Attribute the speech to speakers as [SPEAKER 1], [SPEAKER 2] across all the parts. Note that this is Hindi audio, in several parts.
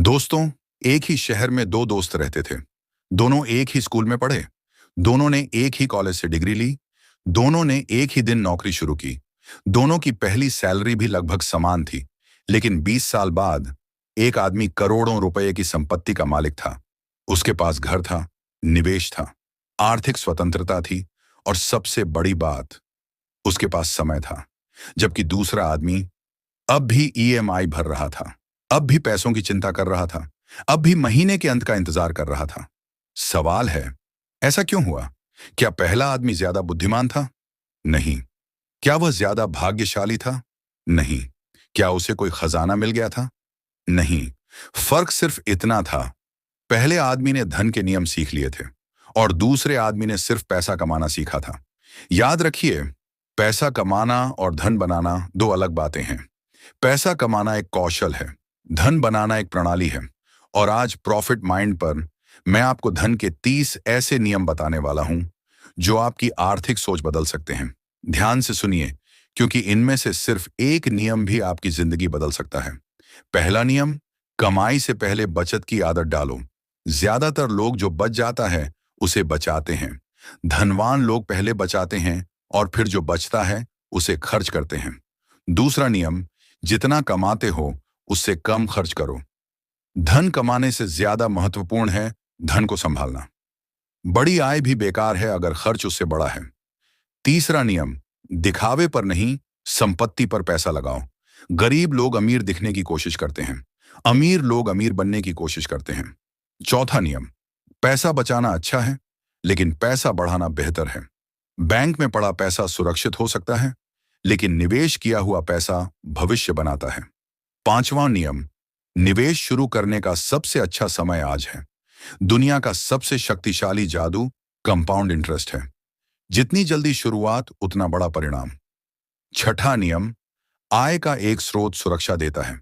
[SPEAKER 1] दोस्तों, एक ही शहर में दो दोस्त रहते थे। दोनों एक ही स्कूल में पढ़े। दोनों ने एक ही कॉलेज से डिग्री ली। दोनों ने एक ही दिन नौकरी शुरू की। दोनों की पहली सैलरी भी लगभग समान थी। लेकिन 20 साल बाद एक आदमी करोड़ों रुपए की संपत्ति का मालिक था। उसके पास घर था, निवेश था, आर्थिक स्वतंत्रता थी और सबसे बड़ी बात, उसके पास समय था। जबकि दूसरा आदमी अब भी ईएमआई भर रहा था, अब भी पैसों की चिंता कर रहा था, अब भी महीने के अंत का इंतजार कर रहा था। सवाल है, ऐसा क्यों हुआ? क्या पहला आदमी ज्यादा बुद्धिमान था? नहीं। क्या वह ज्यादा भाग्यशाली था? नहीं। क्या उसे कोई खजाना मिल गया था? नहीं। फर्क सिर्फ इतना था, पहले आदमी ने धन के नियम सीख लिए थे और दूसरे आदमी ने सिर्फ पैसा कमाना सीखा था। याद रखिए, पैसा कमाना और धन बनाना दो अलग बातें हैं। पैसा कमाना एक कौशल है, धन बनाना एक प्रणाली है। और आज प्रॉफिट माइंड पर मैं आपको धन के 30 ऐसे नियम बताने वाला हूं जो आपकी आर्थिक सोच बदल सकते हैं। ध्यान से सुनिए, क्योंकि इनमें से सिर्फ एक नियम भी आपकी जिंदगी बदल सकता है। पहला नियम, कमाई से पहले बचत की आदत डालो। ज्यादातर लोग जो बच जाता है उसे बचाते हैं। धनवान लोग पहले बचाते हैं और फिर जो बचता है उसे खर्च करते हैं। दूसरा नियम, जितना कमाते हो उससे कम खर्च करो। धन कमाने से ज्यादा महत्वपूर्ण है धन को संभालना। बड़ी आय भी बेकार है अगर खर्च उससे बड़ा है। तीसरा नियम, दिखावे पर नहीं, संपत्ति पर पैसा लगाओ। गरीब लोग अमीर दिखने की कोशिश करते हैं, अमीर लोग अमीर बनने की कोशिश करते हैं। चौथा नियम, पैसा बचाना अच्छा है लेकिन पैसा बढ़ाना बेहतर है। बैंक में पड़ा पैसा सुरक्षित हो सकता है, लेकिन निवेश किया हुआ पैसा भविष्य बनाता है। पांचवां नियम, निवेश शुरू करने का सबसे अच्छा समय आज है। दुनिया का सबसे शक्तिशाली जादू कंपाउंड इंटरेस्ट है। जितनी जल्दी शुरुआत उतना बड़ा परिणाम। छठा नियम, आय का एक स्रोत सुरक्षा देता है,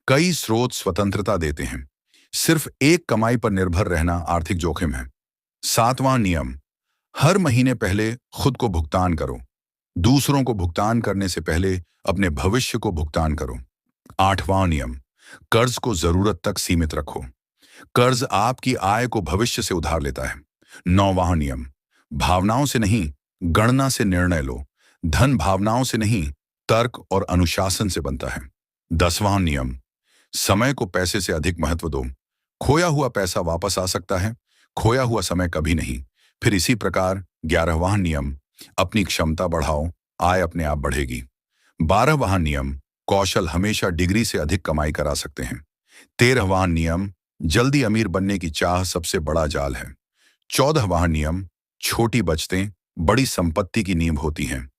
[SPEAKER 1] कई स्रोत स्वतंत्रता देते हैं। सिर्फ एक कमाई पर निर्भर रहना आर्थिक जोखिम है। सातवां नियम, हर महीने पहले खुद को भुगतान करो। दूसरों को भुगतान करने से पहले अपने भविष्य को भुगतान करो। आठवां नियम, कर्ज को जरूरत तक सीमित रखो। कर्ज आपकी आय को भविष्य से उधार लेता है। नौवां नियम, भावनाओं से नहीं, गणना से निर्णय लो। धन भावनाओं से नहीं, तर्क और अनुशासन से बनता है। 10वां नियम, समय को पैसे से अधिक महत्व दो। खोया हुआ पैसा वापस आ सकता है, खोया हुआ समय कभी नहीं। फिर इसी प्रकार 11वां नियम, अपनी क्षमता बढ़ाओ, आय अपने आप बढ़ेगी। 12वां नियम, कौशल हमेशा डिग्री से अधिक कमाई करा सकते हैं। 13वां नियम, जल्दी अमीर बनने की चाह सबसे बड़ा जाल है। 14वां नियम, छोटी बचतें बड़ी संपत्ति की नींव होती हैं।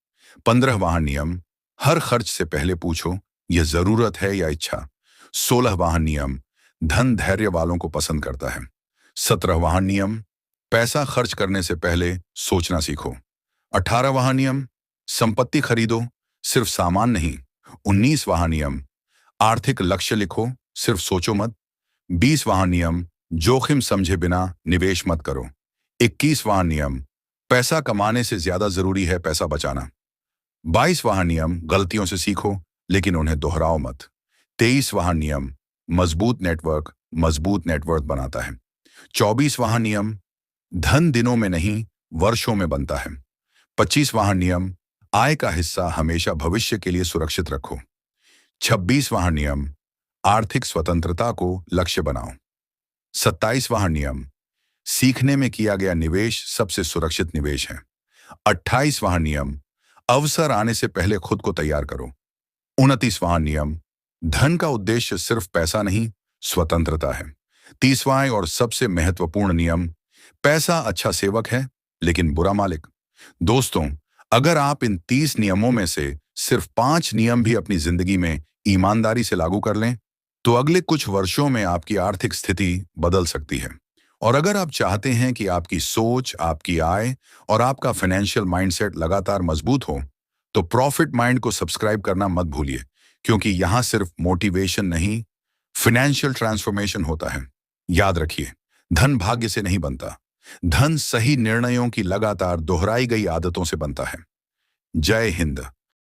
[SPEAKER 1] 15वां नियम, हर खर्च से पहले पूछो यह जरूरत है या इच्छा। 16वां नियम, धन धैर्य वालों को पसंद करता है। 17वां नियम, पैसा खर्च करने से पहले सोचना सीखो। 18वां नियम, संपत्ति खरीदो, सिर्फ सामान नहीं। 19वां नियम, आर्थिक लक्ष्य लिखो, सिर्फ सोचो मत। 20वां नियम, जोखिम समझे बिना निवेश मत करो। 21वां नियम, पैसा कमाने से ज्यादा जरूरी है पैसा बचाना। 22वां नियम, गलतियों से सीखो लेकिन उन्हें दोहराओ मत। 23वां नियम, मजबूत नेटवर्क बनाता है। 24वां नियम, धन दिनों में नहीं वर्षों में बनता है। 25वां नियम, आय का हिस्सा हमेशा भविष्य के लिए सुरक्षित रखो। 26वां नियम, आर्थिक स्वतंत्रता को लक्ष्य बनाओ। 27वां नियम, सीखने में किया गया निवेश सबसे सुरक्षित निवेश है। 28वां नियम, अवसर आने से पहले खुद को तैयार करो। 29वां नियम, धन का उद्देश्य सिर्फ पैसा नहीं, स्वतंत्रता है। 30वां और सबसे महत्वपूर्ण नियम, पैसा अच्छा सेवक है लेकिन बुरा मालिक। दोस्तों, अगर आप इन 30 नियमों में से सिर्फ 5 नियम भी अपनी जिंदगी में ईमानदारी से लागू कर लें, तो अगले कुछ वर्षों में आपकी आर्थिक स्थिति बदल सकती है। और अगर आप चाहते हैं कि आपकी सोच, आपकी आय और आपका फाइनेंशियल माइंडसेट लगातार मजबूत हो, तो प्रॉफिट माइंड को सब्सक्राइब करना मत भूलिए, क्योंकि यहां सिर्फ मोटिवेशन नहीं, फाइनेंशियल ट्रांसफॉर्मेशन होता है। याद रखिए, धन भाग्य से नहीं बनता, धन सही निर्णयों की लगातार दोहराई गई आदतों से बनता है। जय हिंद।